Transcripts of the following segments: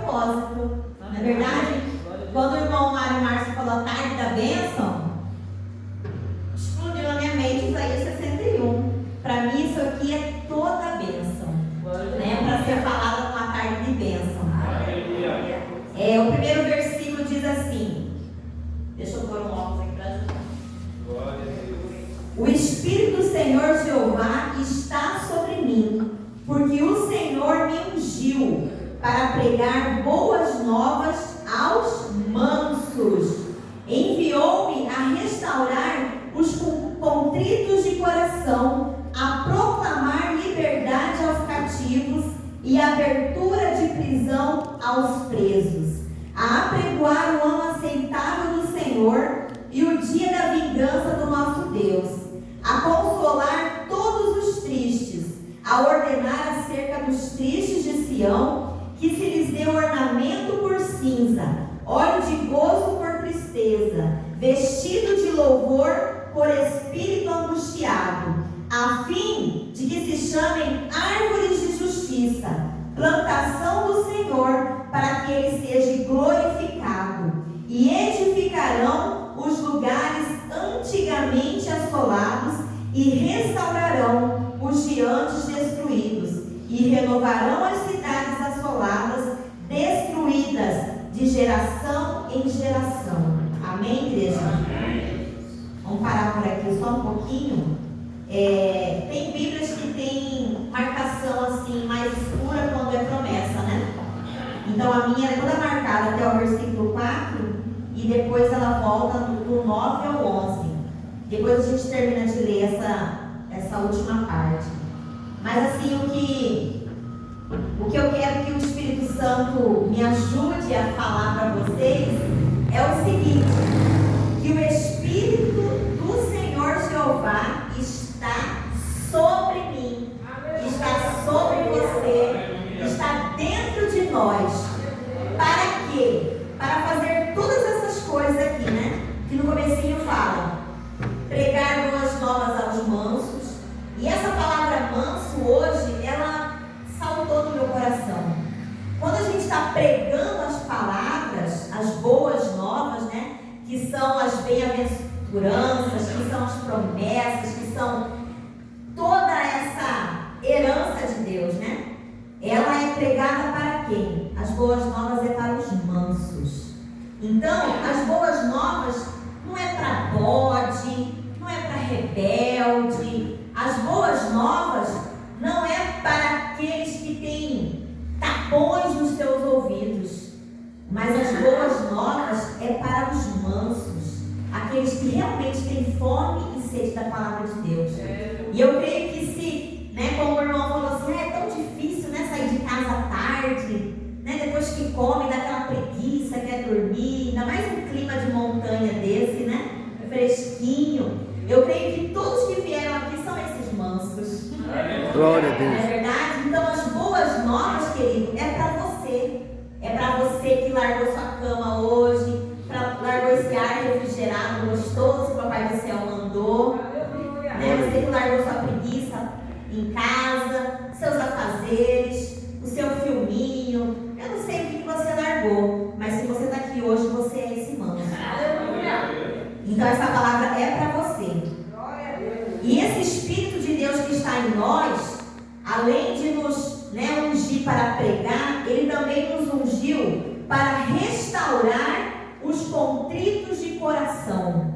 propósito. Não é verdade? Quando o irmão Mário Márcio falou a tarde da bênção, explodiu na minha mente Isaías 61. Para mim isso aqui é toda a bênção, né? Para ser falada numa tarde de bênção. O primeiro versículo diz assim, deixa eu pôr um óculos aqui para ajudar. O Espírito do Senhor Jeová está sobre mim, porque o Senhor me ungiu para pregar boas novas aos mansos. Enviou-me a restaurar os contritos de coração, a proclamar liberdade aos cativos e abertura de prisão aos presos, a apregoar o ano aceitável do Senhor e o dia da vingança do nosso Deus, a consolar todos os tristes, a ordenar acerca dos tristes de Sião, que se lhes dê ornamento por cinza, óleo de gozo por tristeza, vestido de louvor por espírito angustiado, a fim de que se chamem árvores de justiça, plantação do Senhor, para que ele seja glorificado, e edificarão os lugares antigamente assolados e restaurarão os de antes destruídos, e renovarão as cidades assoladas, destruídas de geração em geração. Amém, igreja? Amém. Vamos parar por aqui só um pouquinho. Tem Bíblias que tem marcação assim mais escura quando é promessa, né? Então a minha é toda marcada até o versículo 4 e depois ela volta do 9 ao 11. Depois a gente termina de ler essa última parte. Mas assim, o que eu quero que o Espírito Santo me ajude a falar para vocês é o seguinte: que o Espírito do Senhor Jeová está sobre mim, está sobre você, está dentro de nós. Para quê? Para fazer todas essas coisas aqui, né? Que no comecinho fala, pregar boas novas aos mansos. E essa palavra manso hoje, ela saltou no meu coração. Quando a gente está pregando as palavras, as boas novas, né? Que são as bem-aventuranças, que são as promessas, que são toda essa herança de Deus, né? Ela é pregada para quem? As boas novas é para os mansos. Então, as boas novas não é para bode, não é para rebelde. As boas novas não é para aqueles que têm tapões nos seus ouvidos, mas as boas novas é para os mansos, aqueles que realmente têm fome e sede da palavra de Deus. E eu creio que se, né, como o irmão falou assim, é tão difícil, né, sair de casa à tarde, né, depois que come, dá aquela preguiça, quer dormir, ainda mais um clima de montanha desse, né, fresquinho. Eu creio que todos que vieram aqui são esses mansos. Glória a Deus. Não é verdade? Então as boas novas, querido, é para você. É para você que largou sua cama hoje, largou esse ar refrigerado, gostoso que o Papai do Céu mandou. Né? Você que largou sua preguiça em casa, seus afazeres, o seu filminho. Eu não sei o que você largou, mas se você está aqui hoje, você é esse manso. Então essa palavra é para você. E esse Espírito de Deus que está em nós, além de nos, né, ungir para pregar, ele também nos ungiu para restaurar os contritos de coração.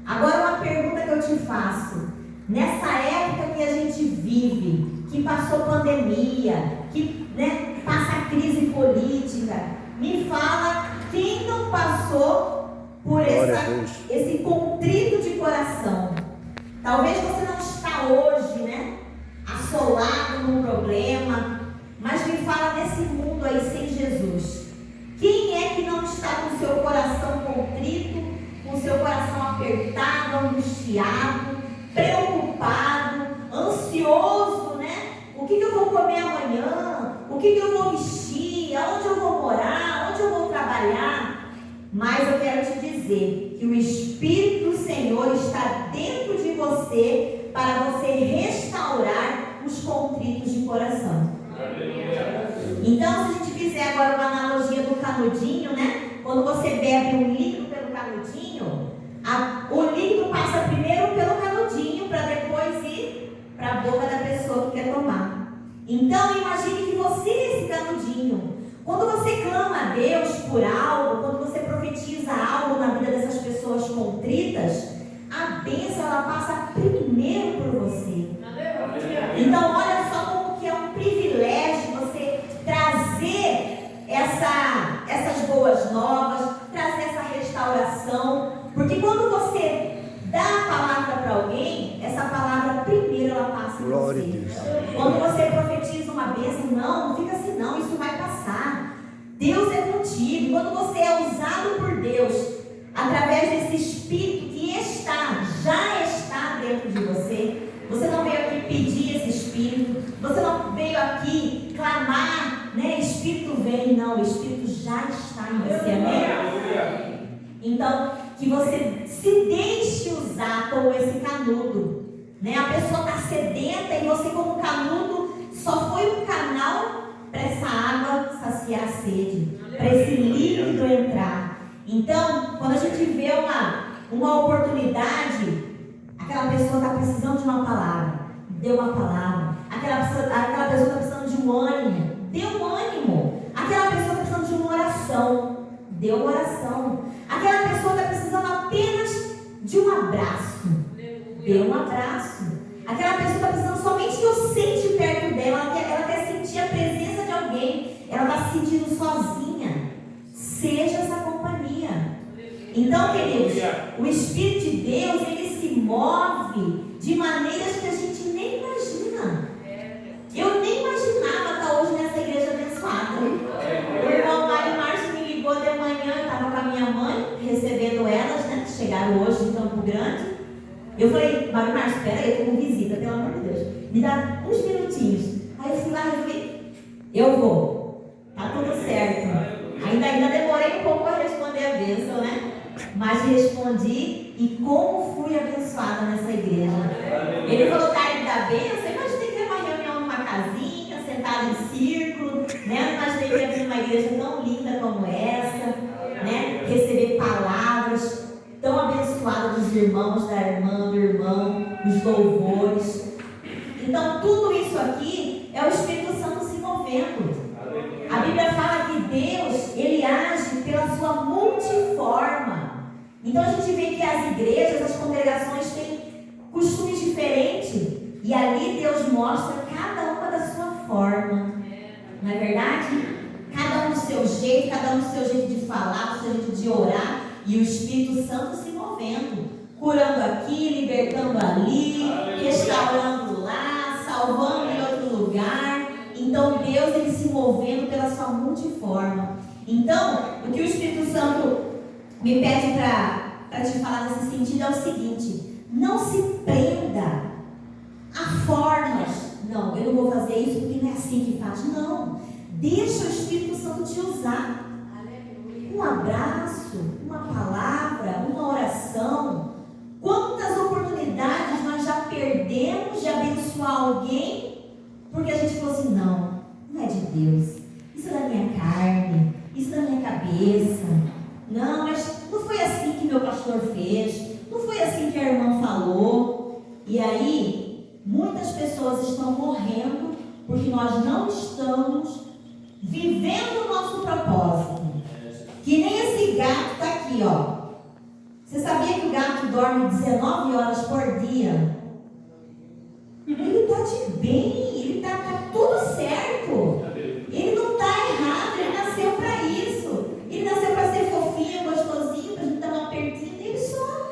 Agora uma pergunta que eu te faço: nessa época que a gente vive, que passou pandemia, que, né, passa crise política, me fala quem não passou por esse contrito de coração. Talvez você não está hoje, né, assolado num problema, mas me fala desse mundo aí sem Jesus. Quem é que não está com seu coração contrito, com seu coração apertado, angustiado, preocupado, ansioso, né? O que eu vou comer amanhã? O que eu vou vestir? Aonde eu vou morar? Onde eu vou trabalhar? Mas eu quero te dizer que o Espírito do Senhor está dentro de você para você restaurar os contritos de coração. Então, se a gente fizer agora uma analogia do canudinho, né? Quando você bebe um líquido pelo canudinho, o líquido passa primeiro pelo canudinho para depois ir para a boca da pessoa que quer tomar. Então imagine que você é esse canudinho. Quando você clama a Deus por algo, quando você profetiza algo na vida dessas pessoas contritas, a bênção ela passa primeiro por você. Então olha só como que é um privilégio você trazer essas boas novas, trazer essa restauração, porque quando você dá a palavra para alguém, essa palavra primeiro ela passa por você. Quando você profetiza uma bênção, não fica assim não, isso vai passar. Deus é contigo. Quando você é usado por Deus, através desse Espírito que já está dentro de você, você não veio aqui pedir esse Espírito, você não veio aqui clamar, né? Espírito vem, não, o Espírito já está em você, amém? Então, que você se deixe usar como esse canudo, né? A pessoa está sedenta e você como canudo só foi um canal para essa água saciar a sede, para esse líquido entrar. Então, quando a gente vê uma oportunidade, aquela pessoa está precisando de uma palavra, dê uma palavra. Aquela pessoa está precisando de um ânimo, dê um ânimo. Aquela pessoa está precisando de uma oração, dê uma oração. Aquela pessoa está precisando apenas de um abraço, dê um abraço. Aquela pessoa está precisando somente que eu sente perto dela, ela quer sentir a presença de alguém, ela está se sentindo sozinha. Seja essa companhia. Então, queridos, o Espírito de Deus, ele se move de maneiras que a gente nem imagina. Eu nem imaginava estar hoje nessa igreja abençoada. O irmão Mário Márcio me ligou de manhã, eu estava com a minha mãe, recebendo elas, né, que chegaram hoje em Campo Grande. Eu falei, Mário Márcio, espera aí, eu estou com visita, pelo amor de Deus. Me dá uns minutinhos. Aí eu fui lá e falei, eu vou. Tá tudo certo. Ainda demorei um pouco para responder a bênção, né? Mas respondi e como fui abençoada nessa igreja. Ele falou, tarde da bênção, imaginei que era uma reunião numa casinha, sentada em círculo, né? Imaginei que ia vir uma igreja tão linda como essa, né? Receber palavras tão abençoadas dos irmãos, da irmã, do irmão, os louvores. Então tudo isso aqui é o Espírito Santo se movendo. A Bíblia fala que Deus, ele age pela sua multiforma. Então a gente vê que as igrejas, as congregações têm costumes diferentes. E ali Deus mostra cada uma da sua forma. Não é verdade? Cada um do seu jeito, cada um do seu jeito de falar, do seu jeito de orar. E o Espírito Santo se movendo. Curando aqui, libertando ali, restaurando lá, salvando em outro lugar. Então Deus, ele se movendo pela sua multiforma. Então, o que o Espírito Santo me pede para te falar nesse sentido é o seguinte: não se prenda a formas. Não, eu não vou fazer isso porque não é assim que faz. Não, deixa o Espírito Santo te usar. Um abraço, uma palavra, uma oração. Quantas oportunidades nós já perdemos de abençoar alguém porque a gente falou assim, não é de Deus, isso é da minha carne, isso é da minha cabeça. Não, mas não foi assim que meu pastor fez, não foi assim que a irmã falou. E aí, muitas pessoas estão morrendo porque nós não estamos vivendo o nosso propósito. Que nem esse gato está aqui, ó. Você sabia que o gato dorme 19 horas por dia? Ele está de bem, ele está tudo certo. Ele não está errado, ele nasceu para isso. Ele nasceu para ser fofinho, gostosinho, para a gente dar uma pertinho. Ele só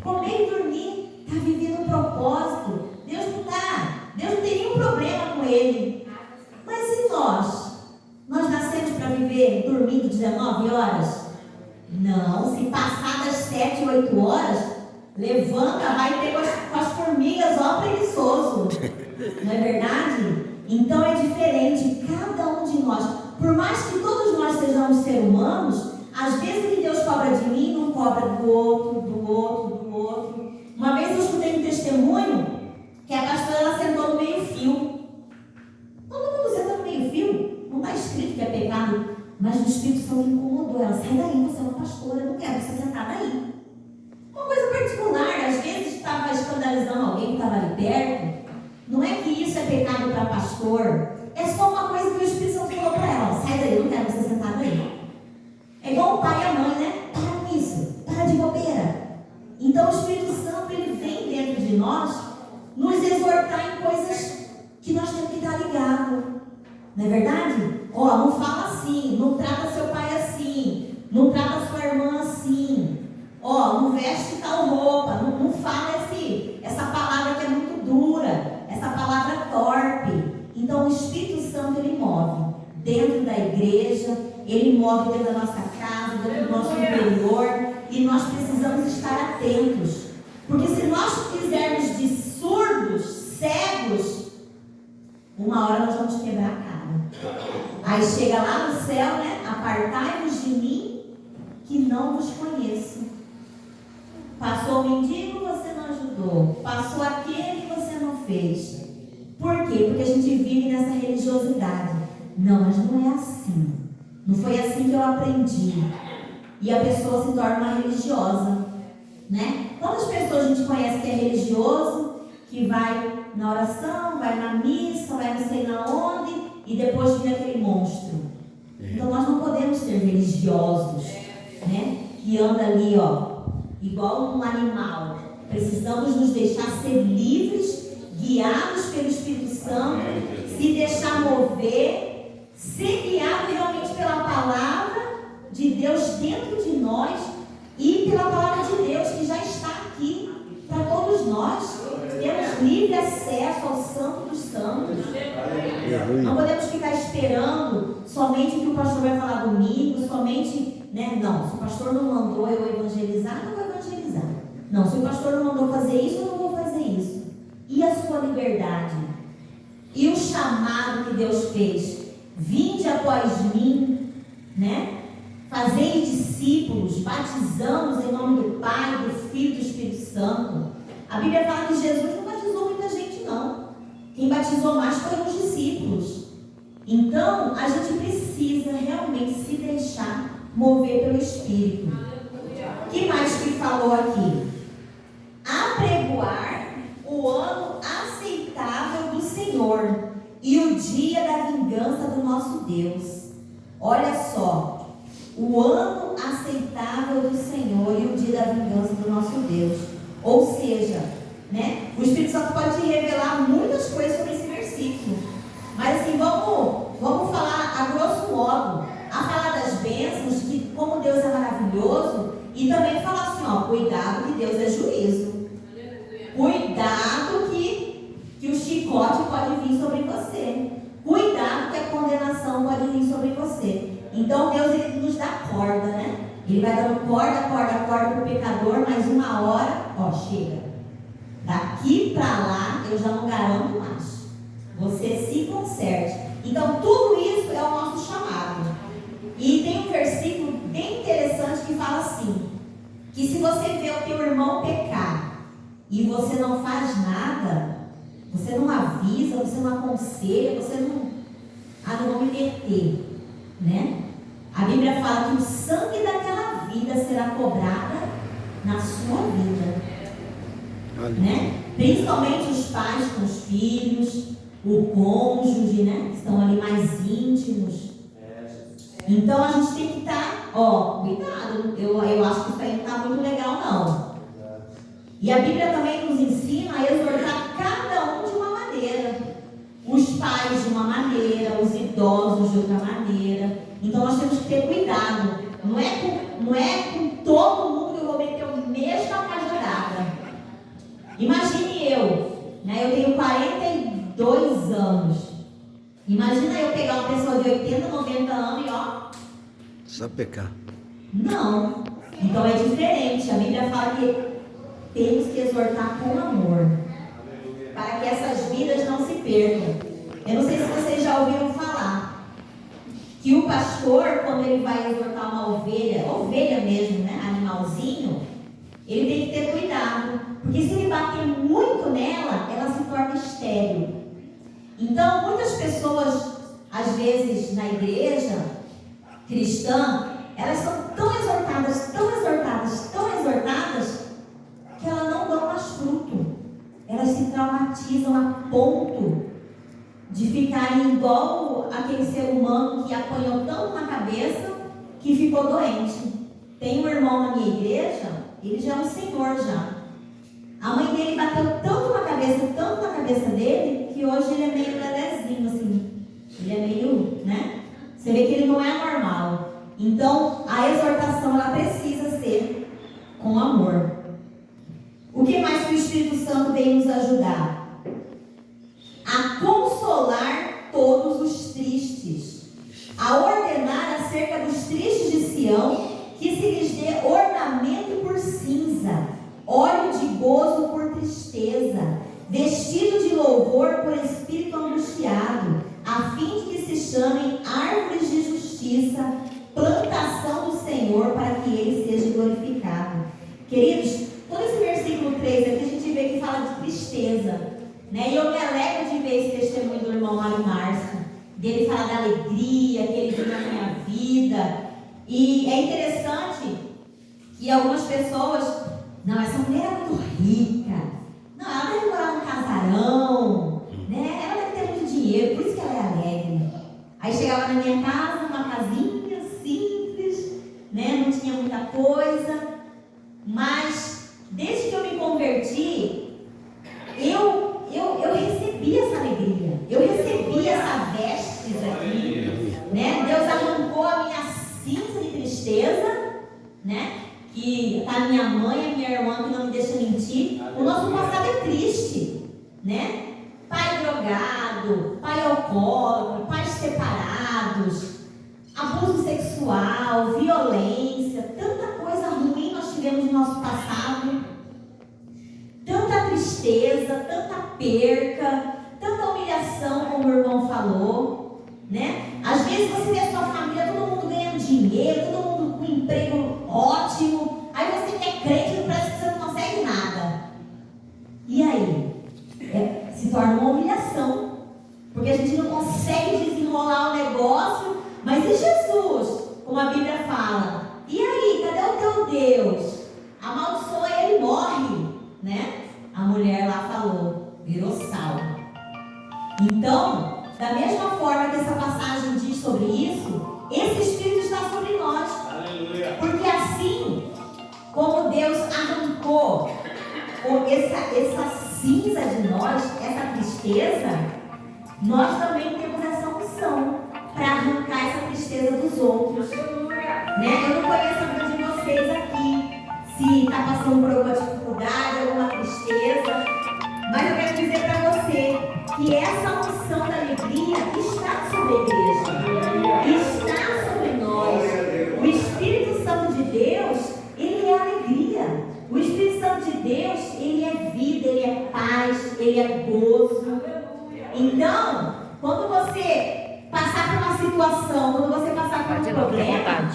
comer e dormir, está vivendo um propósito. Deus não tem nenhum problema com ele. Mas e nós? Nós nascemos para viver dormindo 19 horas? Não, se passar das 7, 8 horas, levanta, vai ter com as formigas, ó, preguiçoso. Não é verdade? Então é diferente, cada um de nós. Por mais que todos nós sejamos seres humanos, às vezes o que Deus cobra de mim, não cobra do outro. Uma vez eu escutei um testemunho que a pastora ela sentou no meio-fio. Todo mundo senta no meio-fio. Não está escrito que é pecado mas o Espírito Santo incomodou ela. Sai daí, você é uma pastora, eu não quero você sentada aí. Uma coisa particular, às vezes estava escandalizando alguém que estava ali perto. Não é que isso é pecado para pastor, é só uma coisa que o Espírito Santo falou para ela. Sai daí, eu não quero você sentada aí. É igual o pai e a mãe, né? Para com isso, para de bobeira. Então o Espírito Santo, ele vem dentro de nós nos exortar em coisas que nós temos que estar ligados. Não é verdade? Ó, não fala assim, não trata seu pai assim, não trata sua irmã assim. Ó, não veste tal roupa, não fala essa palavra que é muito dura, essa palavra torpe. Então o Espírito Santo, ele move dentro da igreja, ele move dentro da nossa casa, dentro do nosso interior, e nós precisamos estar atentos. Porque se nós fizermos de surdos, cegos, uma hora nós vamos quebrar a cara. Aí chega lá no céu, né? Apartai-vos de mim, que não vos conheço. Passou o mendigo, você não ajudou. Passou aquele, você não fez. Por quê? Porque a gente vive nessa religiosidade. Não, mas não é assim. Não foi assim que eu aprendi. E a pessoa se torna uma religiosa, né? Quantas pessoas a gente conhece que é religioso, que vai na oração, vai na missa, vai não sei na onde, e depois vira aquele monstro. Então nós não podemos ser religiosos, né? Que anda ali, ó, igual um animal. Precisamos nos deixar ser livres, guiados pelo Espírito Santo, se deixar mover, ser guiado realmente pela palavra de Deus dentro de nós e pela palavra de Deus que já está aqui para todos nós. Temos livre acesso ao Santo dos Santos. Não podemos ficar esperando somente o que o pastor vai falar domingo, somente, né? Não, se o pastor não mandou eu evangelizar, não vou evangelizar. Não, se o pastor não mandou fazer isso, eu não vou fazer isso. E a sua liberdade? E o chamado que Deus fez? Vinde após mim, né? Fazei discípulos, batizamos em nome do Pai, do Filho e do Espírito Santo. A Bíblia fala que Jesus não batizou muita gente, não. Quem batizou mais foram os discípulos. Então, a gente precisa realmente se deixar mover pelo Espírito. O que mais que falou aqui? Apregoar o ano aceitável do Senhor e o dia da vingança do nosso Deus. Olha só, o ano aceitável do Senhor e o dia da vingança do nosso Deus. Ou seja, né, o Espírito Santo pode te revelar muitas coisas sobre esse versículo. Mas assim, vamos falar a grosso modo, a falar das bênçãos, de como Deus é maravilhoso, e também falar assim, ó, cuidado que Deus é juízo. Cuidado que o chicote pode vir sobre você. Cuidado que a condenação pode vir sobre você. Então Deus, ele nos dá corda, né? Ele vai dando corda para o pecador, mas uma hora, ó, chega. Daqui para lá eu já não garanto mais. Você se conserte. Então tudo isso é o nosso chamado. E tem um versículo bem interessante que fala assim, que se você vê o teu irmão pecar e você não faz nada, você não avisa, você não aconselha, você não vou me meter, né? A Bíblia fala que o sangue daquela vida será cobrada na sua vida, né? Principalmente os pais com os filhos, o cônjuge, né? Que estão ali mais íntimos. Então a gente tem que estar, ó, cuidado. Eu acho que isso aí não está muito legal, não. E a Bíblia também nos ensina a exortar cada um de uma maneira. Os pais de uma maneira, os idosos de outra maneira. Então nós temos que ter cuidado. Não é com todo mundo que eu vou meter o mesmo cajadada. Imagine eu, né? Eu tenho 42 anos. Imagina eu pegar uma pessoa de 80, 90 anos e ó... Só pecar. Não. Então é diferente. A Bíblia fala que temos que exortar com amor, para que essas vidas não se percam. Eu não sei se vocês já ouviram falar que o pastor, quando ele vai exortar uma ovelha mesmo, né, animalzinho, ele tem que ter cuidado, porque se ele bater muito nela, ela se torna estéril. Então muitas pessoas, às vezes na igreja, cristã, elas são tão exortadas, que elas não dão mais fruto. Elas se traumatizam a ponto de ficarem igual aquele ser humano que apanhou tanto na cabeça que ficou doente. Tem um irmão na minha igreja, ele já é um senhor já. A mãe dele bateu tanto na cabeça dele, que hoje ele é meio lelezinho assim. Ele é meio, né? Você vê que ele não é normal. Então, a exortação, ela precisa ser com amor. O que mais que o Espírito Santo vem nos ajudar? A consolar todos os tristes. A ordenar acerca dos tristes de Sião, que se lhes dê ornamento por cinza, óleo de gozo por tristeza, vestido de louvor por espírito angustiado, a fim de que se chamem árvores de justiça, plantação do Senhor, para que Ele seja glorificado. Queridos, todo esse versículo 3 aqui a gente vê que fala de tristeza, né? E eu me alegro de ver esse testemunho do irmão Mário Márcio, dele falar da alegria que ele viu na minha vida. E é interessante que algumas pessoas, não, essa mulher é muito rica, não, ela deve morar num casarão, né? Ela deve ter muito dinheiro, por isso que ela é alegre. Aí chegava na minha casa, uma casinha simples, né? Não tinha muita coisa, mas desde que eu me converti, eu recebi essa alegria, eu recebi essa vestes aqui, né? Deus arrancou a minha cinza de tristeza, né? Que a minha mãe, a minha irmã, que não me deixa mentir. O nosso passado é triste, né? Pai drogado, pai alcoólatra, pais separados, abuso sexual, violência, tanta coisa ruim nós tivemos no nosso passado, tanta tristeza, tanta perca, tanta humilhação, como o irmão falou, né? Às vezes você vê a sua família, todo mundo ganhando dinheiro, todo mundo com um emprego ótimo, aí você que é crente, parece que você não consegue nada. E aí? Se torna uma humilhação, porque a gente não consegue desenrolar o negócio. Mas e Jesus? Como a Bíblia fala, e aí, cadê o teu Deus? Amaldiçoa ele e morre, né? A mulher lá falou, virou sal. Então, da mesma forma que essa passagem diz sobre isso, esse Espírito está sobre nós. Aleluia. Porque assim como Deus arrancou essa cinza de nós, essa tristeza, nós também temos essa unção para arrancar essa tristeza dos outros, né? Eu não conheço a vida de vocês aqui, se está passando por alguma dificuldade, alguma tristeza, mas eu quero dizer para você que essa unção da alegria está sobre a igreja, está sobre nós. O Espírito Santo de Deus, ele é alegria. O Espírito Santo de Deus, ele é vida, ele é paz, ele é gozo. Então, quando você passar por uma situação, quando você passar por um problema,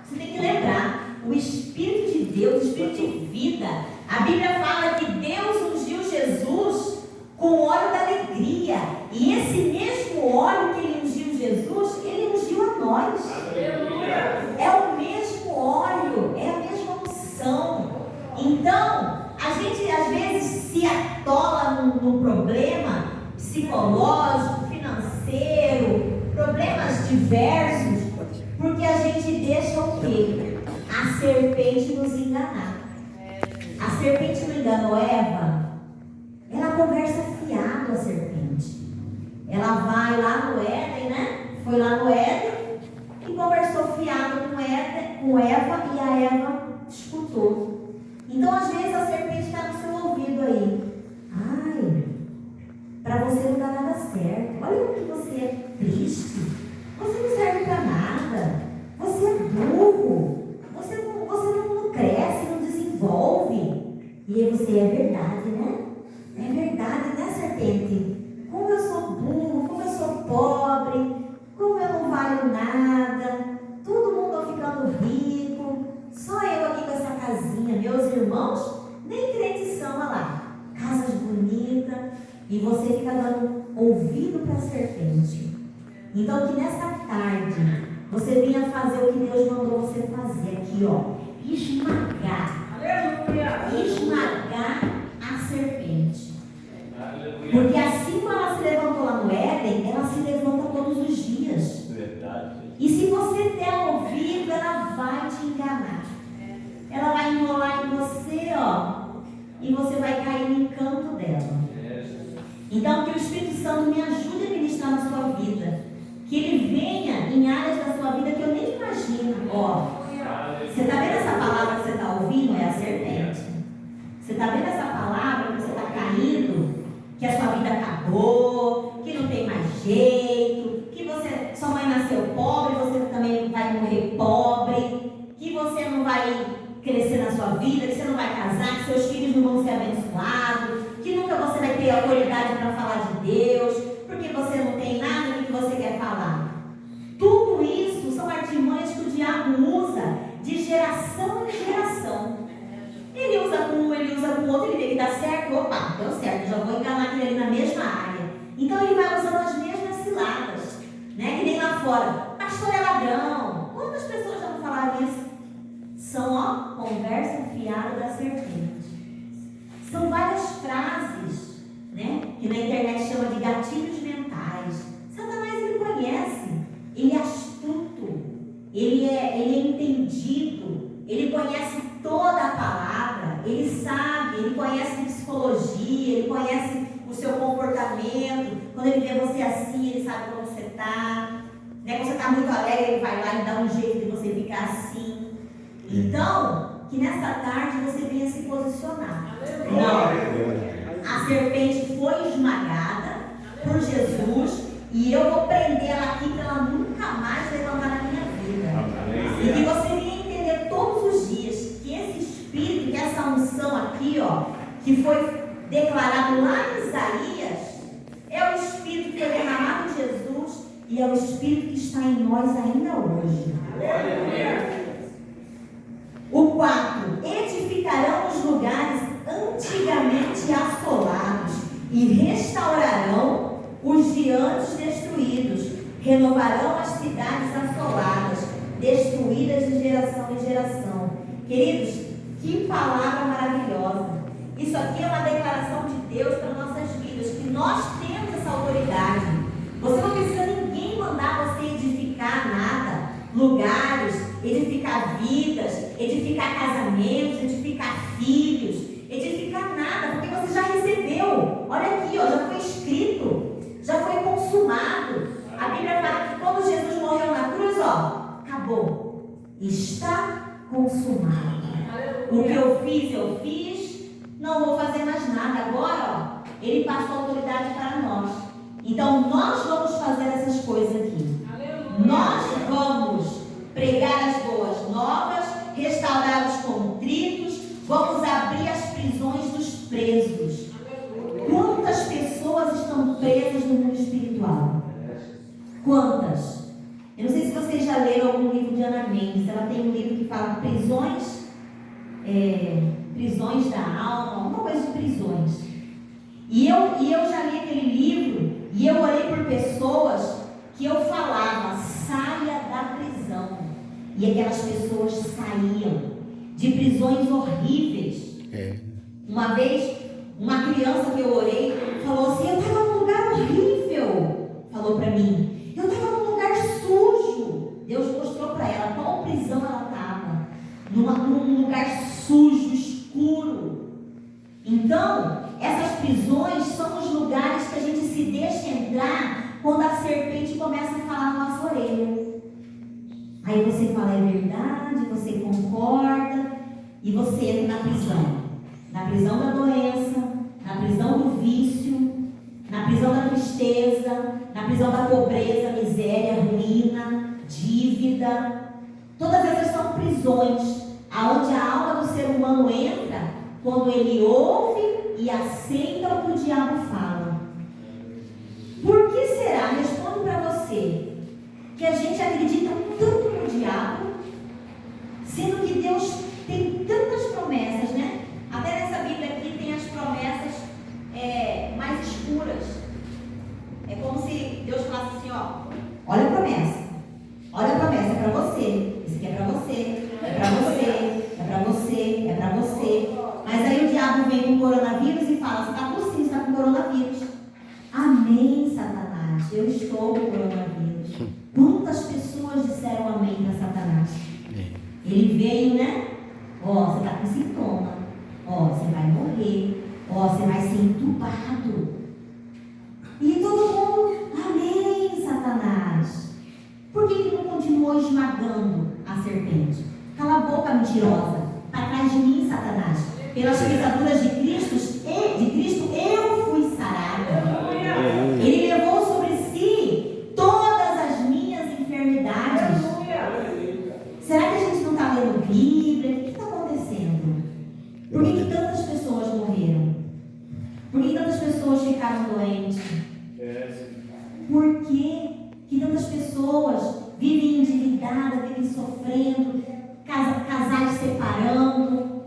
você tem que lembrar, o Espírito de Deus, o Espírito de vida. A Bíblia fala que Deus ungiu Jesus com óleo da alegria. E esse mesmo óleo que ele ungiu Jesus, ele ungiu a nós. É o mesmo óleo, é a mesma unção. Então, a gente às vezes se atola num problema psicológico, financeiro, problemas diversos, porque a gente deixa o quê? A serpente nos enganar. A serpente não enganou Eva? Ela conversa fiado, a serpente. Ela vai lá no Éden, né? Foi lá no Éden e conversou fiado com Eva, e a Eva escutou. Então, às vezes, a serpente está no seu ouvido aí. Ai, para você não dá nada certo. Olha como que você é triste. Você não serve para nada. Você é burro. Você não cresce, não desenvolve. E aí você é verdade, né? É verdade, né, serpente? Como eu sou burro, como eu sou pobre, como eu não valho nada, todo mundo ficando rico, só eu aqui com essa casinha, meus irmãos, nem crentes são, olha lá, casas bonitas, e você fica dando ouvido para a serpente. Então, que nessa tarde Você venha fazer o que Deus mandou você fazer aqui, ó. Esmagar. Aleluia. Esmagar a serpente. Aleluia. Porque assim como ela se levantou lá no Éden, ela se levanta todos os dias. Verdade. E se você der ouvido, ela vai te enganar. Ela vai enrolar em você, ó. E você vai cair no encanto dela. Então, que o Espírito Santo me ajude a ministrar na sua vida. Que ele venha em áreas da sua vida que eu nem imagino. Ó, você está vendo essa palavra que você está ouvindo? É a serpente. Você está vendo essa palavra que você está caindo? Que a sua vida acabou, que não tem mais jeito, que sua mãe nasceu pobre, você também vai morrer pobre, que você não vai crescer na sua vida, que você não vai casar, que seus filhos não vão ser abençoados, que nunca você vai ter autoridade para falar de Deus, porque você não tem nada do que você quer falar. Tudo isso são artimanhas que o diabo usa de geração em geração. Ele usa com um, ele usa com o outro, ele vê que dá certo, opa, deu certo, já vou enganar aquele ali na mesma área. Então ele vai usando as mesmas ciladas, né? Que nem lá fora, pastor é ladrão. Quantas pessoas já não falaram isso? São, ó, conversa fiada da serpente. São várias frases, né? Que na internet chama de gatilhos mentais. Satanás, ele conhece, ele é astuto, ele é entendido, ele conhece toda a palavra, ele sabe, ele conhece psicologia, ele conhece o seu comportamento. Quando ele vê você assim, ele sabe como você está, né? Quando você está muito alegre, ele vai lá e dá um jeito de você ficar assim. Então, que nessa tarde você venha se posicionar. A serpente foi esmagada por Jesus e eu vou prender ela aqui para ela nunca mais levantar na minha vida. E que você venha entender todos os dias que esse Espírito, que essa unção aqui, ó, que foi declarado lá em Isaías, é o Espírito que foi derramado em Jesus e é o Espírito que está em nós ainda hoje. O 4: edificarão os lugares antigamente assolados e restaurarão os de antes destruídos, renovarão as cidades assoladas, destruídas de geração em geração. Queridos, que palavra maravilhosa! Isso aqui é uma declaração de Deus para nossas vidas, que nós temos essa autoridade. Você não precisa ninguém mandar você edificar nada, lugares, edificar vidas, edificar casamentos, edificar filhos, edificar nada, porque você já recebeu. Olha aqui, ó, já foi escrito, já foi consumado. A Bíblia fala que quando Jesus morreu na cruz, ó, acabou, está consumado. O que eu fiz, não vou fazer mais nada. Agora, ó, ele passou a autoridade para nós. Então nós vamos fazer essas coisas aqui. Nós vamos pregar as boas novas, restaurar os contritos, vamos abrir as prisões dos presos. Quantas pessoas estão presas no mundo espiritual? Quantas? Eu não sei se vocês já leram algum livro de Ana Mendes. Ela tem um livro que fala prisões da alma, alguma coisa de prisões. E eu já li aquele livro e eu orei por pessoas que eu falava, saia da prisão. E aquelas pessoas saíam de prisões horríveis. Uma vez, uma criança que eu orei falou assim: eu estava num lugar horrível. Falou para mim, eu estava num lugar sujo. Deus mostrou para ela qual prisão ela estava. Num lugar sujo, escuro. Então, essas prisões são os lugares que a gente se deixa entrar quando a serpente começa a falar na nossa orelha. Aí você fala, é verdade, você concorda, e você entra na prisão. Na prisão da doença, na prisão do vício, na prisão da tristeza, na prisão da pobreza, miséria, ruína, dívida. Todas essas são prisões, aonde a alma do ser humano entra quando ele ouve e aceita o que o diabo fala. Por que será? Respondo para você, que a gente acredita tanto no diabo, sendo que Deus tem tantas promessas, né? Até nessa Bíblia aqui tem as promessas mais escuras. É como se Deus falasse assim, ó, olha a promessa, Ele veio, né? Ó, você está com sintoma. Ó, você vai morrer. Ó, você vai ser entubado. E todo mundo, amém, Satanás. Por que ele não continuou esmagando a serpente? Cala a boca, mentirosa. Para trás de mim, Satanás. Pelas pisaduras de Cristo, eu fui sarada. Ele levou sobre si todas as minhas enfermidades. Será que a gente não está lendo Bíblia? O que está acontecendo? Por que tantas pessoas morreram? Por que tantas pessoas ficaram doentes? Por que tantas pessoas vivem endividadas, vivem sofrendo, casais separando?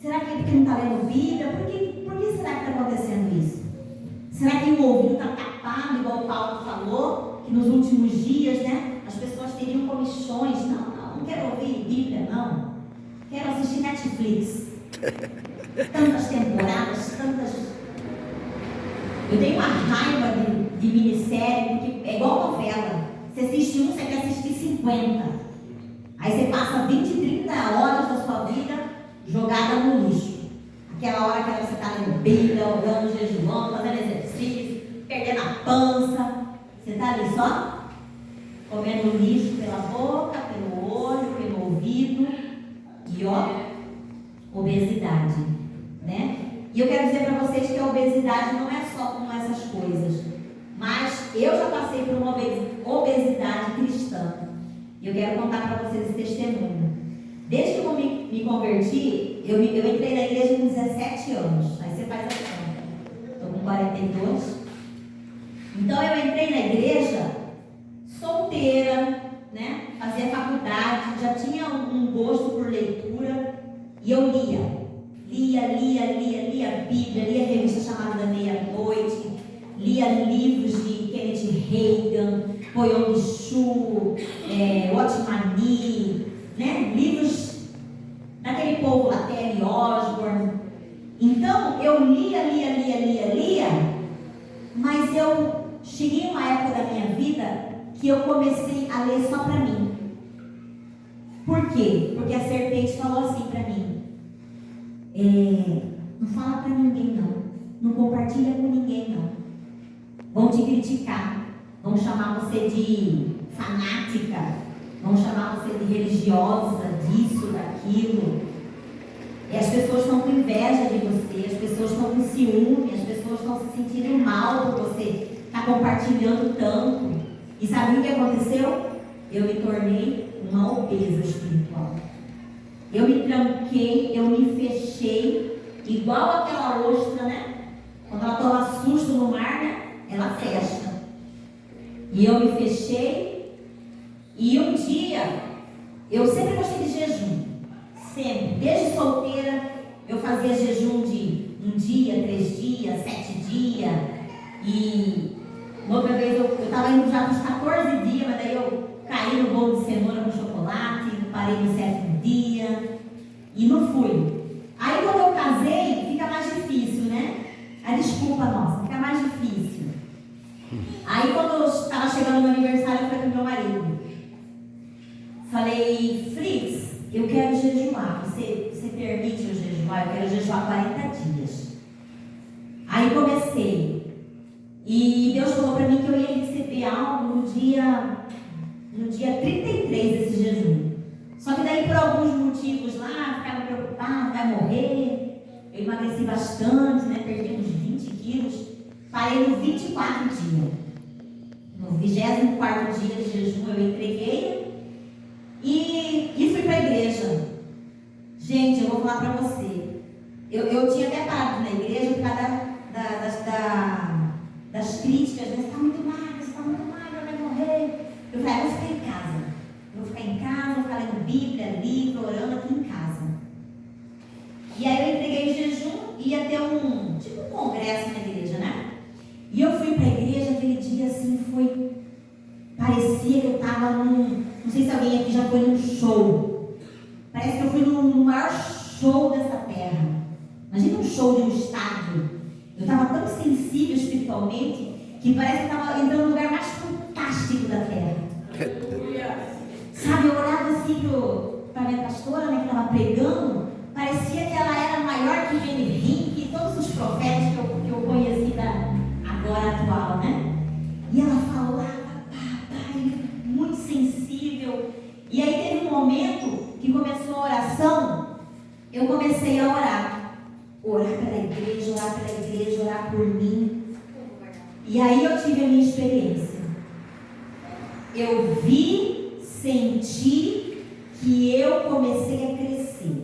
Será que é porque não está lendo Bíblia? Por que será que está acontecendo isso? Será que o ouvido está tapado, igual o Paulo falou, que nos últimos dias, né, as pessoas teriam comichões? Não quero ouvir Bíblia, não. Quero assistir Netflix. Tantas temporadas, Eu tenho uma raiva de minissérie, porque é igual novela. Você assiste você quer assistir 50. Aí você passa 20, 30 horas da sua vida jogada no lixo. Aquela hora que você está lendo Bíblia, orando, jejuando, fazendo exercício, perdendo a pança. Você está ali só comendo lixo pela boca, pelo olho, pelo ouvido. E obesidade, né? E eu quero dizer para vocês que a obesidade não é só como essas coisas. Mas eu já passei por uma obesidade cristã. E eu quero contar para vocês esse testemunho. Desde que eu me converti, eu entrei na igreja com 17 anos. Aí você faz a conta. Estou com 42. Então eu entrei na igreja solteira, né? Fazia faculdade, já tinha um gosto por leitura. E eu lia Bíblia, lia revista chamada da Meia-Noite, lia livros de Kenneth Reagan, Poyon Bichu, Otmani, né? Livros daquele povo lá, T.L. Osborne. Então eu lia, mas eu cheguei a uma época da minha vida que eu comecei a ler só para mim. Por quê? Porque a serpente falou assim para mim: não fala para ninguém não compartilha com ninguém não, vão te criticar, vão chamar você de fanática, vão chamar você de religiosa, disso, daquilo, e as pessoas estão com inveja de você, as pessoas estão com ciúme, as pessoas estão se sentindo mal por você estar compartilhando tanto. E sabe o que aconteceu? Eu me tornei uma obesa espiritual. Eu me tranquei, eu me fechei, igual aquela ostra, né? Quando ela toma susto no mar, né? Ela fecha. E eu me fechei. E um dia, eu sempre gostei de jejum. Sempre. Desde solteira, eu fazia jejum de 1 dia, 3 dias, 7 dias. E outra vez eu estava indo já uns 14 dias, mas daí eu caí no bolo de cenoura com chocolate, parei no 7º dia e não fui. Aí quando eu casei, fica mais difícil, né? A desculpa nossa, fica mais difícil. Aí quando eu estava chegando no meu aniversário, eu falei com meu marido. Falei: Fritz, eu quero jejuar. Você permite eu jejuar? Eu quero jejuar 40 dias. Aí comecei. E Deus falou para mim que eu ia receber algo no dia 33 desse jejum. Só que daí por alguns motivos lá, ficava preocupada, vai morrer. Eu emagreci bastante, né? Perdi uns 20 quilos. Parei no 24 dia. No 24º dia de jejum eu entreguei e fui para a igreja. Gente, eu vou falar para você. Eu tinha até parado na igreja por causa das críticas, né? Você está muito magra, vai morrer. Eu falei: vou ficar em casa. Vou ficar lendo Bíblia, livro, orando aqui em casa. E aí eu entreguei jejum, ia ter um congresso na igreja, né? E eu fui para a igreja, aquele dia assim parecia que eu estava não sei se alguém aqui já foi num show. Parece que eu fui no maior show dessa terra. Imagina um show de um estádio. Eu estava tão sensível espiritualmente que parece que eu estava entrando no lugar mais fantástico da terra. Sabe, eu olhava assim para minha pregando, parecia que ela era maior que Benihim, que todos os profetas que eu conheci da agora atual, né? E ela falava, muito sensível. E aí teve um momento que começou a oração, eu comecei a orar pela igreja, orar por mim. E aí eu tive a minha experiência. Eu vi, senti que eu comecei a crescer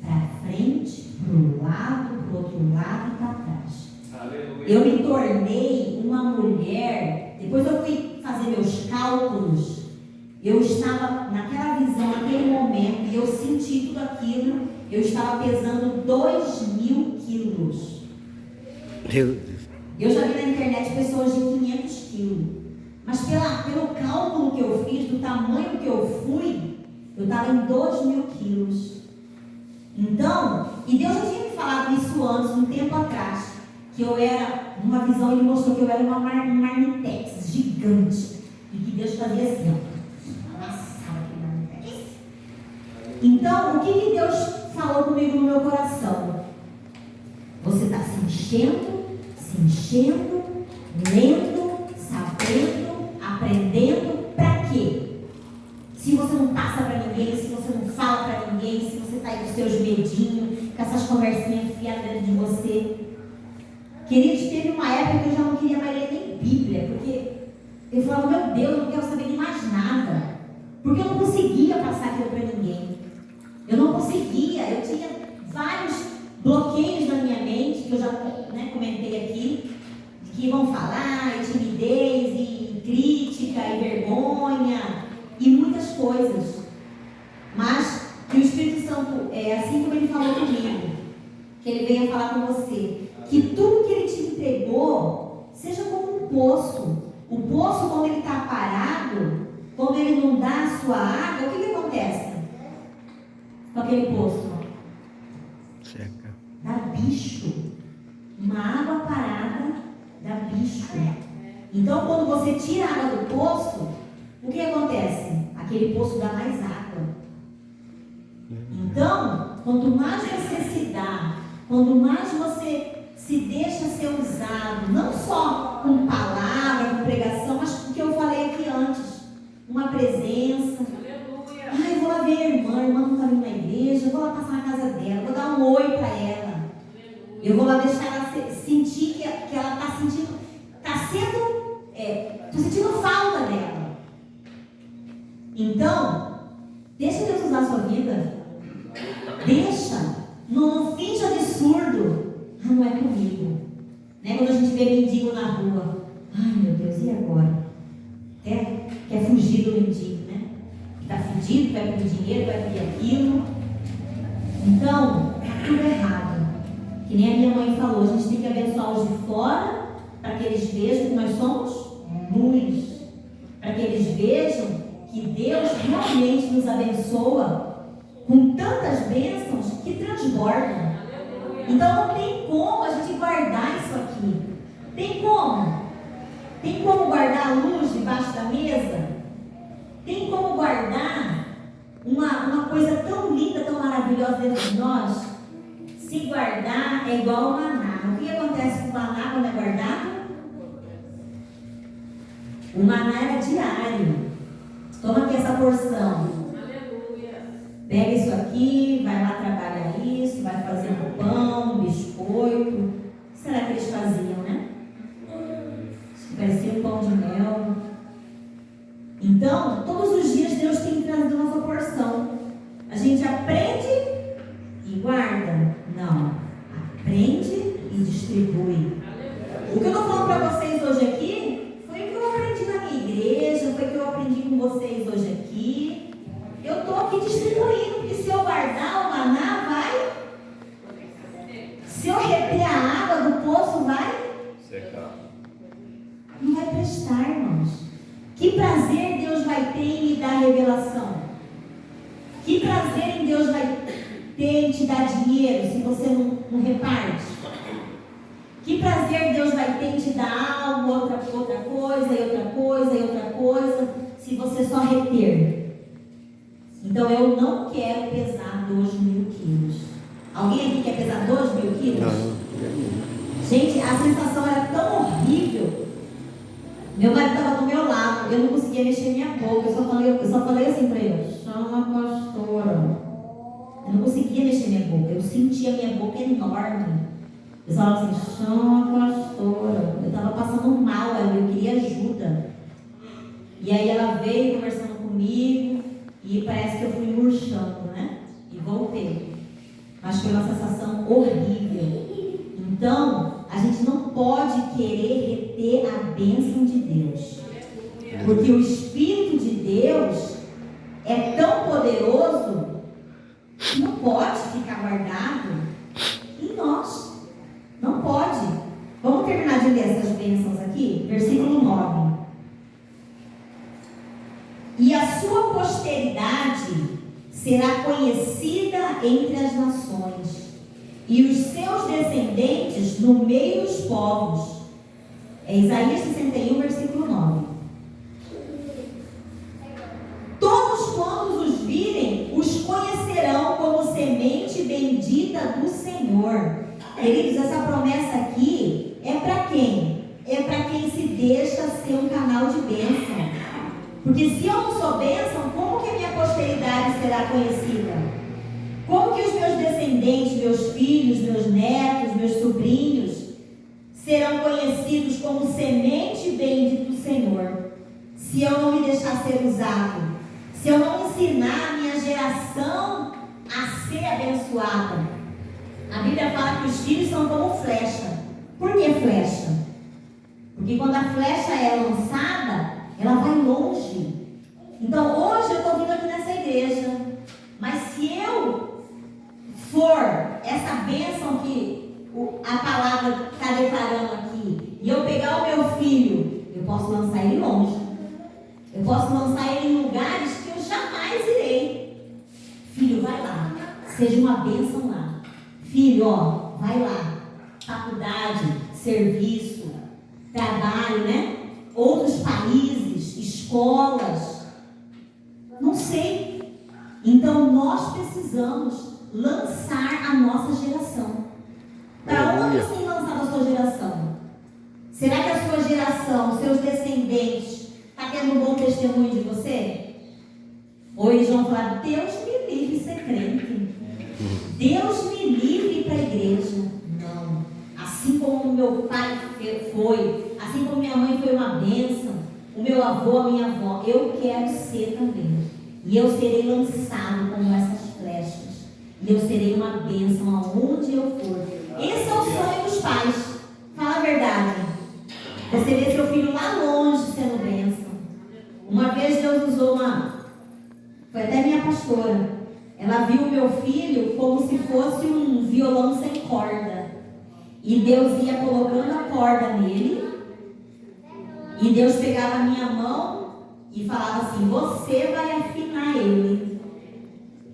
para frente, para o lado, para o outro lado e para trás. Aleluia. Eu me tornei uma mulher. Depois eu fui fazer meus cálculos. Eu estava naquela visão, naquele momento, e eu senti tudo aquilo. Eu estava pesando 2.000 quilos. Eu já vi na internet pessoas de 500 quilos. Mas pelo cálculo que eu fiz, do tamanho que eu fui, eu estava em 2.000 quilos. Então, e Deus já tinha me falado isso antes, um tempo atrás, que eu era, numa visão, Ele mostrou que eu era um marmitex gigante. E que Deus fazia assim, ó, amassava aquele marmitex. Então, o que Deus falou comigo no meu coração? Você está se enchendo, lendo, sabendo, aprendendo, para quê? Se você não passa para ninguém, se você não fala para ninguém, se você está aí com seus medinhos, com essas conversinhas enfiadas dentro de você. Queridos, teve uma época que eu já não queria mais ler nem Bíblia, porque eu falava, meu Deus, eu não quero saber de mais nada, porque eu não conseguia passar aquilo para ninguém. Eu não conseguia, eu tinha vários bloqueios na minha mente, que eu já comentei aqui, de que vão falar, e timidez, e crítica, e vergonha, e muitas coisas. Mas que o Espírito Santo, assim como Ele falou comigo, que Ele venha falar com você, que tudo que Ele te entregou seja como um poço. O poço, quando ele está parado, quando ele não dá a sua água, o que acontece com aquele poço? Seca. Dá bicho. Uma água parada dá bicho. Então, quando você tira a água do poço, o que acontece? Aquele poço dá mais água. Então, quanto mais você se dá, quanto mais você se deixa ser usado, não só com palavra, com pregação, mas com o que eu falei aqui antes, uma presença. Aleluia. Eu vou lá ver a irmã não está vindo na igreja, eu vou lá passar na casa dela, vou dar um oi para ela. Aleluia. Eu vou lá deixar ela sentir que ela está sentindo, estou sentindo falta dela. Então, deixa Deus usar a sua vida. Deixa, não finja de surdo. Não é comigo. Quando a gente vê mendigo na rua, ai meu Deus, e agora? Quer fugir do mendigo, né? Está fedido, vai pedir dinheiro, vai pedir aquilo. Então, está tudo errado. Que nem a minha mãe falou, a gente tem que abençoar os de fora, para que eles vejam que nós somos luz. Para que eles vejam que Deus realmente nos abençoa com tantas bênçãos que transbordam. Então não tem como a gente guardar isso aqui. Tem como? Tem como guardar a luz debaixo da mesa? Tem como guardar uma coisa tão linda, tão maravilhosa dentro de nós? Se guardar é igual ao maná. O que acontece com o maná quando é guardado? O maná era diário. Toma aqui essa porção. Pega isso aqui, vai lá trabalhar isso, vai fazer um pão, um biscoito. O que será que eles faziam, né? Parecia um pão de mel. Então, todos os dias Deus tem trazido a nossa porção. A gente aprende e guarda? Não. Aprende e distribui. O que eu estou falando para vocês hoje aqui foi o que eu aprendi na minha igreja, foi o que eu aprendi com vocês hoje aqui. Eu estou aqui distribuindo, porque se eu guardar o maná, vai. Se eu reter a água do poço, vai secar. Não vai prestar, irmãos. Que prazer Deus vai ter em me dar revelação? Que prazer em Deus vai ter em te dar dinheiro se você não reparte? Que prazer Deus vai ter em te dar algo, outra coisa, e outra coisa, e outra coisa, se você só reter? Então eu não quero pesar 2.000 Alguém aqui quer pesar 2.000 quilos? Não. Gente, a sensação era tão horrível. Meu marido estava do meu lado, eu não conseguia mexer minha boca. Eu só falei assim para ele: chama a pastora. Eu não conseguia mexer minha boca, eu sentia minha boca enorme. Eu falava assim: chama a pastora. Eu estava passando mal, eu queria ajuda. E aí ela veio conversando comigo e parece que eu fui murchando, né? E voltei. Mas foi uma sensação horrível. Então, a gente não pode querer reter a bênção de Deus. Porque o Espírito de Deus é tão poderoso que não pode ficar guardado em nós. Não pode. Vamos terminar de ler essas bênçãos aqui? Versículo 9. E a sua posteridade será conhecida entre as nações, e os seus descendentes no meio dos povos. É Isaías 61, versículo 9. Todos quantos os virem, os conhecerão como semente bendita do Senhor. Queridos, essa promessa aqui é para quem? É para quem se deixa ser um canal de bênção. Porque se eu não sou bênção, como que a minha posteridade será conhecida? Como que os meus descendentes, meus filhos, meus netos, meus sobrinhos serão conhecidos como semente bendita do Senhor? Se eu não me deixar ser usado, se eu não ensinar a minha geração a ser abençoada. A Bíblia fala que os filhos são como flecha. Por que flecha? Porque quando a flecha é lançada, ela vai longe. Então hoje eu estou vindo aqui nessa igreja, mas se eu for essa bênção que a palavra está declarando aqui, e eu pegar o meu filho, eu posso lançar ele longe. Eu posso lançar ele em lugares que eu jamais irei. Filho, vai lá, seja uma bênção lá. Filho, ó, vai lá. Faculdade, serviço, trabalho, né? Outros países, escolas. Não sei. Então nós precisamos lançar a nossa geração. Para onde você tem lançado a sua geração? Será que a sua geração, seus descendentes, está tendo um bom testemunho de você? Ou eles vão falar: Deus me livre de ser crente. Deus me livre para a igreja. Não. Assim como meu pai foi, assim como minha mãe foi uma bênção, o meu avô, a minha avó, eu quero ser também. E eu serei lançado como essas flechas. E eu serei uma bênção aonde eu for. Esse é o sonho dos pais. Fala a verdade. Você vê seu filho lá longe sendo bênção. Uma vez Deus usou foi até minha pastora. Ela viu o meu filho como se fosse um violão sem corda. E Deus ia colocando a corda nele. E Deus pegava a minha mão e falava assim: você vai afinar ele.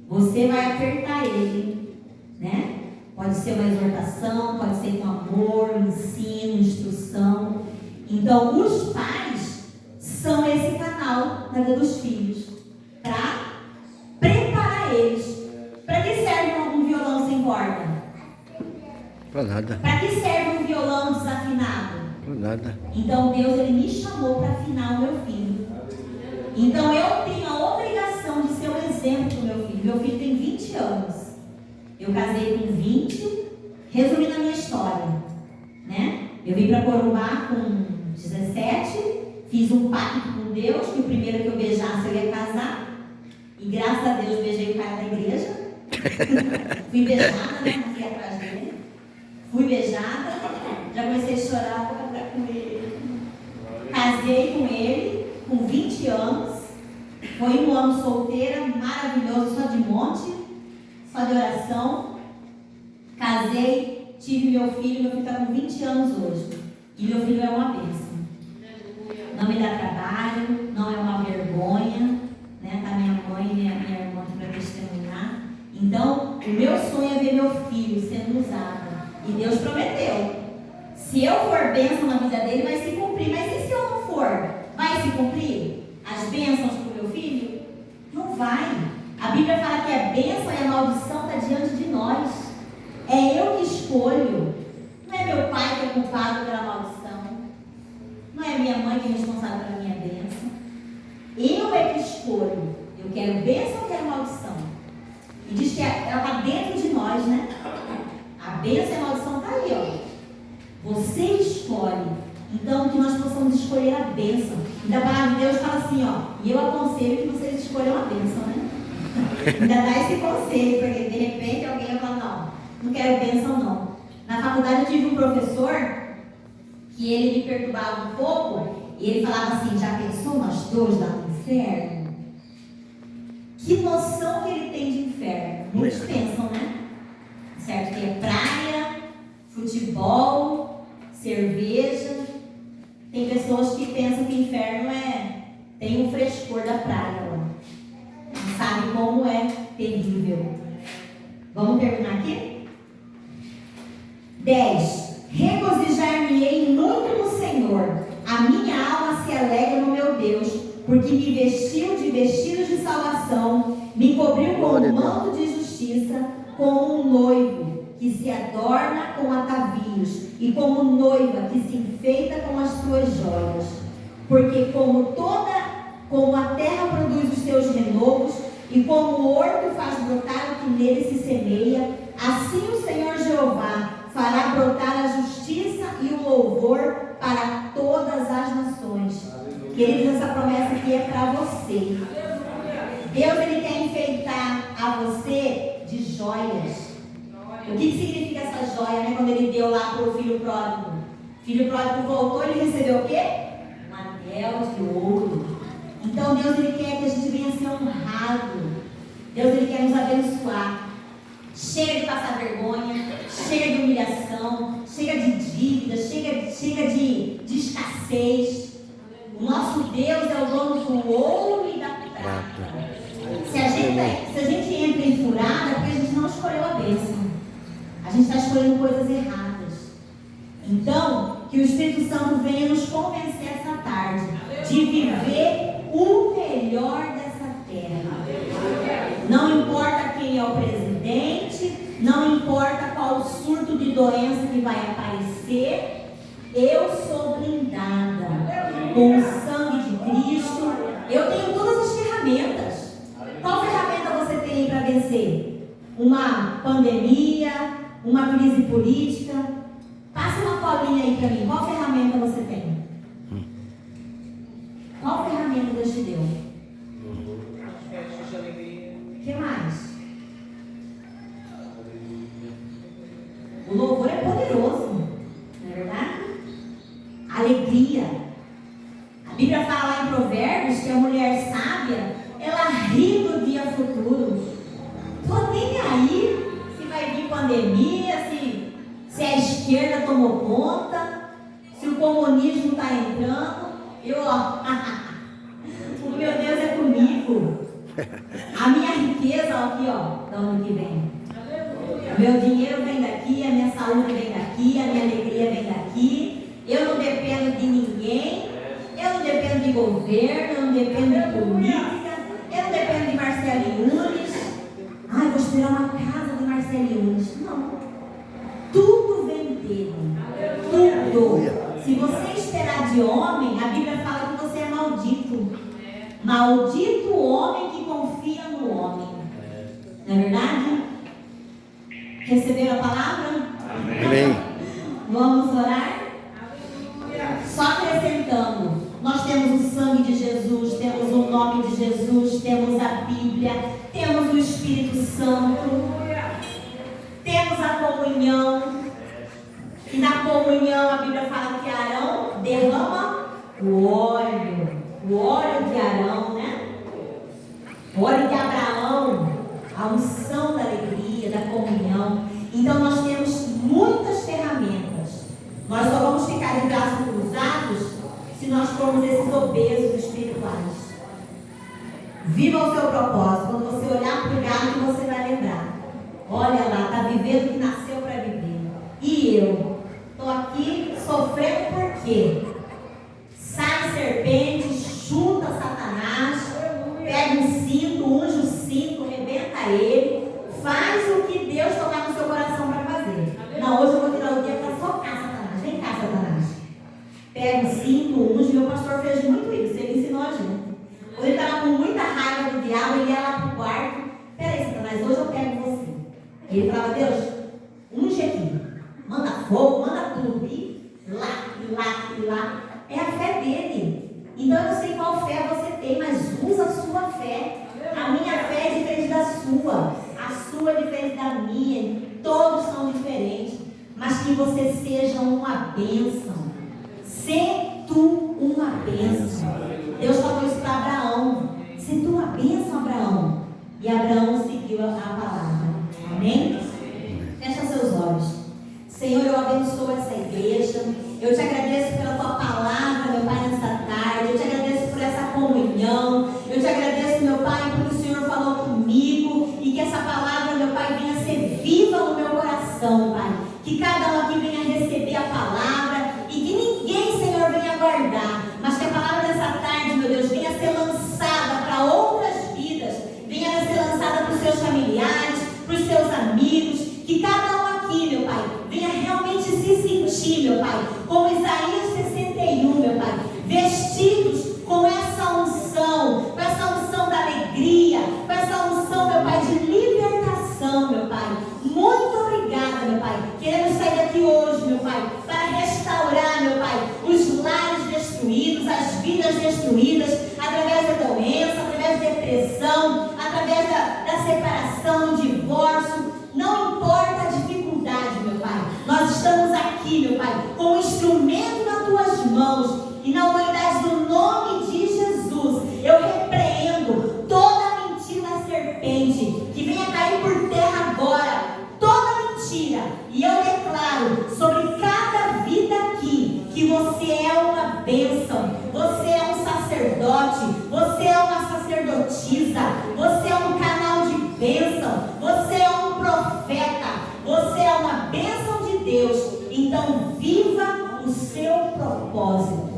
Você vai apertar ele. Né? Pode ser uma exortação, pode ser com amor, ensino, instrução. Então, os pais são esse canal na vida dos filhos. Para preparar eles. Para que serve um violão sem corda? Para nada. Para que serve um violão desafinado? Para nada. Então Deus, Ele me chamou para afinar o meu filho. Então eu tenho a obrigação de ser um exemplo para o meu filho. Meu filho tem 20 anos. Eu casei com 20. Resumindo a minha história, né? Eu vim para Corumbá com 17. Fiz um pacto com Deus que o primeiro que eu beijasse eu ia casar. E graças a Deus beijei o cara da igreja. Fui beijada, né? Não fui atrás dele. Fui beijada. Já comecei a chorar com ele. Casei com ele com 20 anos. Foi um ano solteira, maravilhoso, só de monte, só de oração. Casei, tive meu filho está com 20 anos hoje. E meu filho é uma bênção. Não me dá trabalho, não é uma vergonha. Né? Tá minha mãe e minha irmã aqui para testemunhar. Então, o meu sonho é ver meu filho sendo usado. E Deus prometeu. Se eu for bênção na vida dele, vai se cumprir. Mas e se eu não for? Vai se cumprir? As bênçãos para o meu filho? Não vai. A Bíblia fala que a bênção e a maldição está diante de nós. É eu que escolho. Não é meu pai que é culpado pela maldição. Não é minha mãe que é responsável pela minha bênção. Eu é que escolho. Eu quero bênção ou quero maldição? E diz que ela está dentro de nós, né? A bênção e a maldição está aí, ó. Você escolhe. Então, que nós possamos escolher a bênção. E a palavra de Deus fala assim, ó. E eu aconselho que vocês escolham a bênção, né? Ainda dá esse conselho, porque de repente alguém vai falar, não quero bênção não. Na faculdade eu tive um professor que ele me perturbava um pouco e ele falava assim, já pensou nós dois lá no inferno? Que noção que ele tem de inferno? Muitos pensam, né? Certo? Que é praia, futebol, cerveja. Tem pessoas que pensam que inferno tem o frescor da praia lá. Não sabe como é terrível. Vamos terminar aqui? 10. Regozijar-me-ei muito no Senhor. A minha alma se alegra no meu Deus, porque me vestiu de vestidos de salvação, me cobriu com um manto de justiça, como um noivo que se adorna com atavios, e como noiva que se enfeita com as suas joias. Porque como a terra produz os seus renovos, e como o horto faz brotar o que nele se semeia, assim o Senhor Jeová fará brotar a justiça e o louvor para todas as nações. Queridos, essa promessa aqui é para você. Deus, ele quer enfeitar a você de joias. O que significa essa joia, né? Quando ele deu lá para o filho pródigo. O filho pródigo voltou, ele recebeu o quê? Um anel de ouro. Então Deus, ele quer que a gente venha ser honrado. Deus, ele quer nos abençoar. Chega de passar vergonha, chega de humilhação, chega de dívida, chega de escassez. O nosso Deus é o dono do ouro e da prata. Se a gente entra em furada, é porque a gente não escolheu a bênção. A gente está escolhendo coisas erradas. Então, que o Espírito Santo venha nos convencer essa tarde de viver o melhor dessa terra. Não importa quem é o presidente, não importa qual o surto de doença que vai aparecer, eu sou blindada com o sangue de Cristo. Eu tenho todas as ferramentas. Qual ferramenta você tem aí para vencer? Uma pandemia, uma crise política? Passa uma colinha aí para mim. Qual ferramenta você tem? Qual ferramenta Deus te deu? O que mais? O louvor é poderoso, não é verdade? Alegria. A Bíblia fala lá em Provérbios que a mulher sábia, ela ri do dia futuro. Tô nem aí se vai vir pandemia, se a esquerda tomou conta, se o comunismo está entrando. O meu Deus é comigo. A minha riqueza, aqui, do ano que vem. O meu dinheiro vem daqui, a minha saúde vem daqui, a minha alegria vem daqui. Eu não dependo de ninguém, eu não dependo de governo, eu não dependo de política, eu não dependo de Marcelo Nunes. Ai, vou esperar uma casa de Marcelo Nunes. Não. Tudo vem dele. Tudo. Se você esperar de homem, a Bíblia fala que você é maldito. Maldito o homem que confia no homem. Não é verdade? Receberam a palavra? Amém. Vamos orar? Só acrescentando, nós temos o sangue de Jesus, temos o nome de Jesus, temos a Bíblia, temos o Espírito Santo, temos a comunhão. E na comunhão a Bíblia fala que Arão derrama o óleo de Arão, né? O óleo de Abraão, a unção da alegria, da comunhão. Então nós temos muitas ferramentas. Nós só vamos ficar de braços cruzados se nós formos esses obesos espirituais. Viva o seu propósito. Quando você olhar para o gado, você vai lembrar. Olha lá, está vivendo o que nasceu para viver. E eu estou aqui sofrendo por quê? Sai serpente, chuta Satanás, pega um cinto, unge o cinto, rebenta ele, faz o que Deus tocar no seu coração para fazer. E ele falava, Deus, unge aqui, manda fogo, manda tudo. E lá. É a fé dele. Então eu não sei qual fé você tem, mas usa a sua fé. A minha fé é diferente da sua. A sua é diferente da minha. Todos são diferentes. Mas que você seja uma bênção. Se tu uma bênção. Deus falou isso para Abraão. Se tu uma bênção, Abraão. E Abraão seguiu a palavra. Amém? Fecha seus olhos. Senhor, eu abençoo essa igreja. Eu te agradeço pela tua palavra, meu Pai, nessa tarde. Eu te agradeço por essa comunhão. Eu te agradeço, meu Pai, porque o Senhor falou comigo. E que essa palavra, meu Pai, venha ser viva no meu coração, Pai. Que cada um aqui venha receber a palavra. E que ninguém, Senhor, venha guardar. Mas que a palavra dessa tarde, meu Deus, venha ser lançada para outras vidas. Venha ser lançada para os seus familiares, para os seus amigos. Que cada um aqui, meu Pai, venha realmente se sentir, meu Pai, como Isaías 61, meu Pai, vestidos com essa unção da alegria, com essa unção, meu Pai, de libertação, meu Pai. Muito obrigada, meu Pai. Queremos sair daqui hoje, meu Pai, para restaurar, meu Pai, os lares destruídos, as vidas destruídas, através da doença, através da depressão, através da separação, do divórcio. Não importa a dificuldade, meu Pai. Nós estamos aqui, meu Pai, com um instrumento nas tuas mãos. E na autoridade do nome de Jesus, eu repreendo toda mentira da serpente que venha cair por terra agora. Toda mentira. E eu declaro sobre cada vida aqui que você é uma bênção. Você é um sacerdote. Você é uma sacerdotisa. Você é um canal de bênção. Você é um profeta. Você é uma bênção de Deus. Então viva o seu propósito.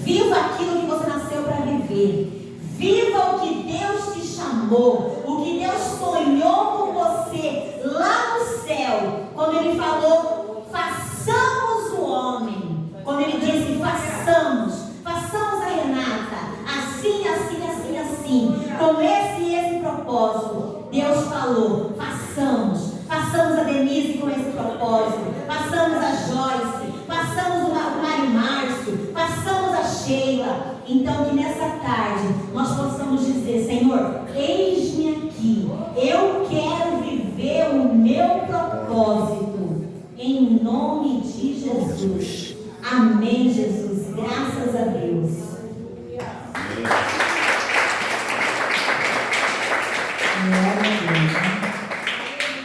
Viva aquilo que você nasceu para viver. Viva o que Deus te chamou. O que Deus sonhou com você lá no céu. Quando Ele falou, façamos o homem. Quando Ele disse, façamos a Renata. Assim. Com esse e esse propósito. Deus falou, façamos a Denise com esse propósito. Façamos a Joyce. Façamos o Mário Márcio. Façamos a Sheila. Então que nessa tarde nós possamos dizer, Senhor, eis-me aqui. Eu quero viver o meu propósito. Em nome de Jesus. Amém, Jesus. Graças a Deus. Glória a Deus, né?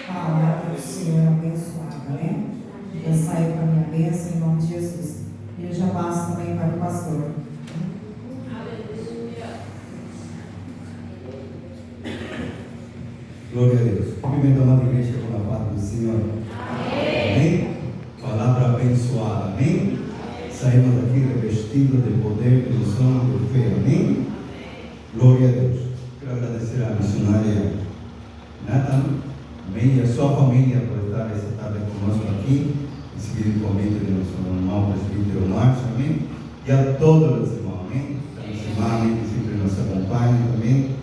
Palavra do Senhor abençoada, né? Já saiu para a minha bênção em nome de Jesus. E eu já passo também para o pastor. Glória a Deus. Cumprimentamos a igreja com a paz do Senhor. Amém? Palavra abençoada. Amém? Saímos daqui revestidos de poder, de unção, de fé. Amém? Glória a Deus. Quero agradecer à missionária Nathan, amém, e a sua família por estar esta tarde conosco aqui, e seguir o convite de nosso irmão presbítero Márcio, amém? E a todos os irmãos, amém? A nossa irmã, amém, que sempre nos acompanha também,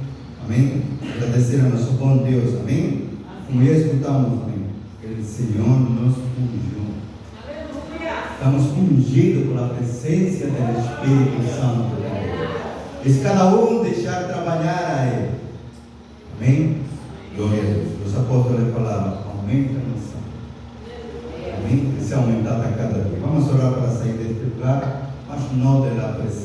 amém? Agradecer a nosso bom Deus, amém? Como já escutamos, amém? Que o Senhor nos ungiu. Estamos ungidos pela presença do Espírito Santo de Deus. E cada um deixar trabalhar a Ele. Amém? Glória a Deus. Os apóstolos falaram, aumenta a nossa. Amém? Que se aumentar a cada dia. Vamos orar para sair deste lugar, mas não da presença.